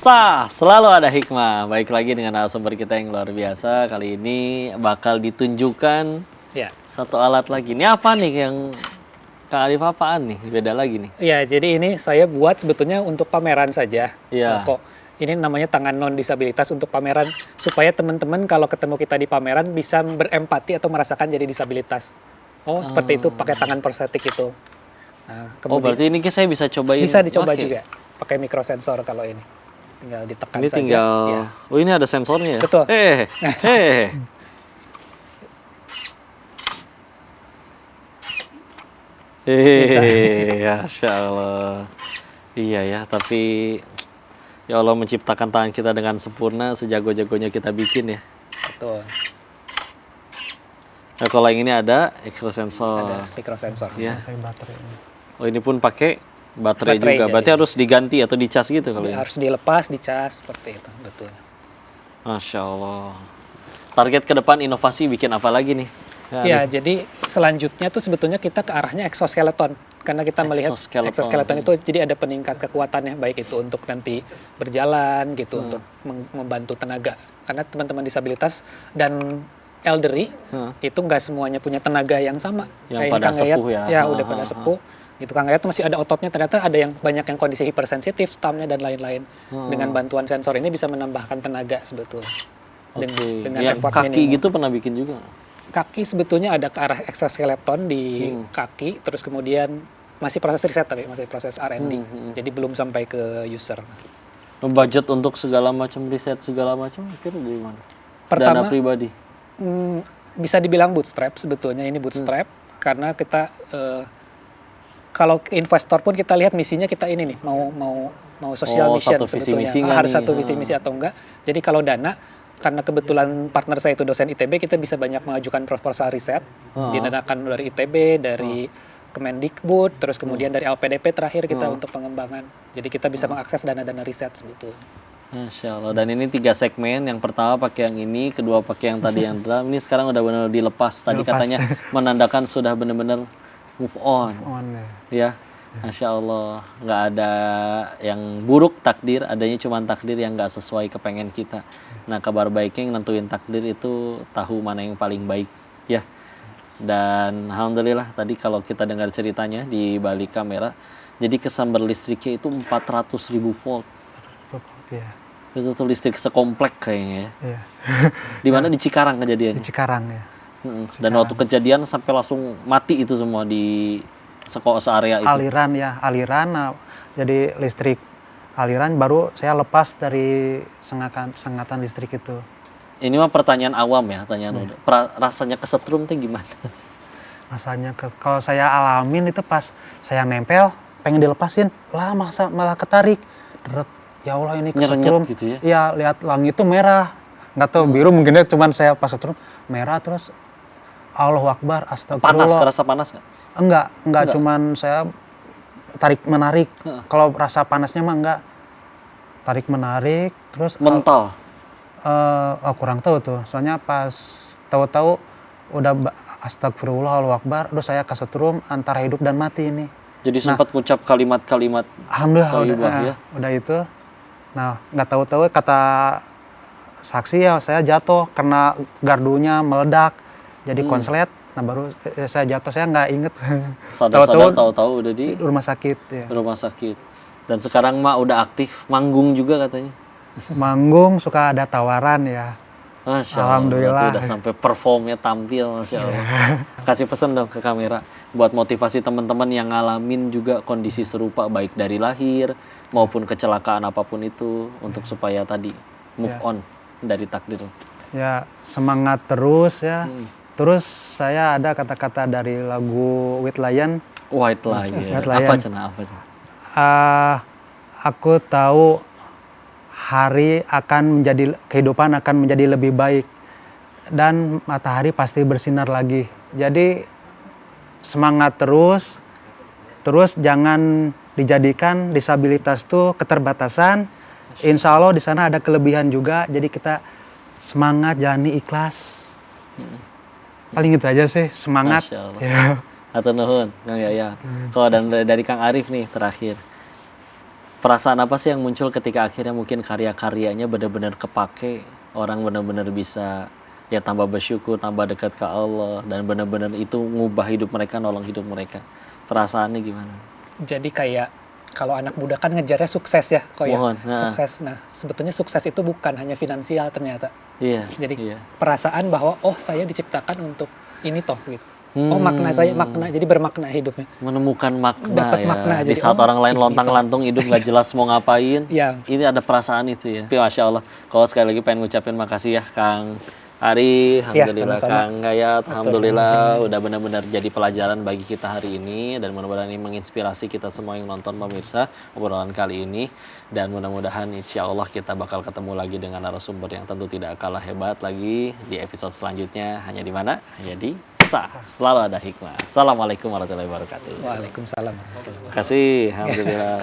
Pemirsa, selalu ada hikmah. Baik lagi dengan narasumber kita yang luar biasa. Kali ini bakal ditunjukkan satu alat lagi. Ini apa nih yang Kak Arif apaan nih? Beda lagi nih. Ya, jadi ini saya buat sebetulnya untuk pameran saja. Iya. Kok ini namanya tangan non disabilitas untuk pameran supaya teman-teman kalau ketemu kita di pameran bisa berempati atau merasakan jadi disabilitas. Oh, seperti itu pakai tangan prostetik itu. Nah, Oh, berarti ini saya bisa cobain. bisa dicoba juga pakai mikrosensor kalau ini. Tinggal ditekan Ini saja. tinggal. Ya. Oh, ini ada sensornya ya? Betul. Masya Allah. Iya ya, tapi ya Allah menciptakan tangan kita dengan sempurna, sejago-jagonya kita bikin ya. Betul. Nah, kalau yang ini ada extra sensor. Ada mikrosensor. Ya. Baterai. Oh, ini pun pakai baterai juga. Jadi. Berarti harus diganti atau dicas gitu kalau ini. Harus dilepas, dicas seperti itu, betul. Masya Allah. Target ke depan inovasi bikin apa lagi nih? Ya, jadi selanjutnya tuh sebetulnya kita ke arahnya exoskeleton. Karena kita melihat exoskeleton itu jadi ada peningkat kekuatannya, baik itu untuk nanti berjalan gitu, untuk membantu tenaga. Karena teman-teman disabilitas dan elderly itu nggak semuanya punya tenaga yang sama. Yang pada sepuh ya. Ya, udah pada sepuh. Gitu, Kang Ayat masih ada ototnya, ternyata ada yang banyak yang kondisi hipersensitif, stamina dan lain-lain. Dengan bantuan sensor ini bisa menambahkan tenaga sebetulnya. Dengan ya, effort kaki minimum. gitu pernah bikin juga? Kaki sebetulnya ada ke arah exoskeleton di kaki, terus kemudian masih proses riset tapi masih proses R&D. Jadi belum sampai ke user. Budget untuk segala macam riset segala macam kira dari mana? Pertama, dana pribadi. Bisa dibilang bootstrap sebetulnya, ini bootstrap karena kita kalau ke investor pun kita lihat misinya kita ini nih mau social mission sebetulnya. Harus satu visi misi atau enggak. Jadi kalau dana, karena kebetulan partner saya itu dosen ITB, kita bisa banyak mengajukan proposal riset, didanakan dari ITB, dari Kemendikbud, terus kemudian dari LPDP terakhir kita untuk pengembangan. Jadi kita bisa mengakses dana-dana riset sebetulnya. Masya Allah. Dan ini 3 segmen. Yang pertama pakai yang ini, kedua pakai yang tadi yang drum. Ini sekarang udah benar-benar dilepas. Tadi katanya menandakan sudah benar-benar move on. Ya. Masya Allah, nggak ada yang buruk takdir, adanya cuma takdir yang nggak sesuai kepengen kita. Nah, kabar baiknya yang nentuin takdir itu tahu mana yang paling baik, ya. Dan alhamdulillah tadi kalau kita dengar ceritanya di balik kamera, jadi kesambar listriknya itu 400.000 volt. Ya. Itu tuh listrik sekomplek kayaknya ya. Iya. Di mana di Cikarang kejadiannya? Di Cikarang ya. Dan waktu kejadian sampai langsung mati itu semua di area itu. Aliran. Nah, jadi listrik aliran baru saya lepas dari sengatan listrik itu. Ini mah pertanyaan awam ya, rasanya kesetrum tuh gimana? Rasanya kalau saya alamin itu pas saya nempel, pengen dilepasin, malah ketarik. Ya Allah ini kesetrum. Gitu ya? Iya, lihat langit itu merah. Nggak tahu biru mungkinnya cuman saya pas kesetrum merah terus Allahu Akbar, astagfirullah. Kerasa panas nggak? Enggak, cuman saya tarik-menarik. Kalau rasa panasnya mah enggak. Tarik-menarik, terus... Mental? Kurang tahu tuh. Soalnya pas tahu-tahu udah astagfirullah, Allahu Akbar, udah saya kesetrum antara hidup dan mati ini. Jadi sempat ngucap kalimat-kalimat Alhamdulillah udah itu. Nah, nggak tahu-tahu kata saksi ya saya jatuh karena gardunya meledak. Jadi konslet. Nah baru saya jatuh, saya nggak inget. Sadar-sadar tahu-tahu udah di rumah sakit. Ya. Rumah sakit. Dan sekarang mah udah aktif, manggung juga katanya. Manggung suka ada tawaran ya. Masya Allah, Alhamdulillah. Udah sampai performnya tampil, Masya Allah. Kasih pesan dong ke kamera. Buat motivasi teman-teman yang ngalamin juga kondisi serupa, baik dari lahir maupun kecelakaan apapun itu. Untuk supaya tadi move on dari takdir. Ya semangat terus ya. Terus saya ada kata-kata dari lagu White Lion. White Lion. Apa cina? Aku tahu kehidupan akan menjadi lebih baik dan matahari pasti bersinar lagi. Jadi semangat terus jangan dijadikan disabilitas itu keterbatasan. Insya Allah di sana ada kelebihan juga. Jadi kita semangat, jalani ikhlas. Paling itu aja sih, semangat. Ya. Atau nuhun, Kang Yaya. Kalau dari Kang Arif nih terakhir. Perasaan apa sih yang muncul ketika akhirnya mungkin karya-karyanya benar-benar kepake, orang benar-benar bisa ya tambah bersyukur, tambah dekat ke Allah, dan benar-benar itu ngubah hidup mereka, nolong hidup mereka. Perasaannya gimana? Jadi kayak kalau anak muda kan ngejarnya sukses ya, kok ya. Mohon, nah. Sukses. Nah, sebetulnya sukses itu bukan hanya finansial ternyata. Iya. Jadi iya. perasaan bahwa oh saya diciptakan untuk ini toh gitu. Oh makna saya makna, jadi bermakna hidupnya. Menemukan makna Dapat ya. makna, Di jadi, saat oh, orang lain ini lontang-lantung hidup nggak jelas mau ngapain, Iya. ini ada perasaan itu ya. Tapi Masya Allah, kalau sekali lagi pengen ngucapin makasih ya Kang Ari, alhamdulillah sama-sama. Kang Gayat, alhamdulillah udah benar-benar jadi pelajaran bagi kita hari ini, dan mudah-mudahan ini menginspirasi kita semua yang nonton pemirsa obrolan kali ini, dan mudah-mudahan insya Allah kita bakal ketemu lagi dengan narasumber yang tentu tidak kalah hebat lagi di episode selanjutnya. Hanya di mana? Hanya di Sah. Selalu ada hikmah. Assalamualaikum warahmatullahi wabarakatuh. Waalaikumsalam warahmatullahi wabarakatuh. Terima kasih, alhamdulillah.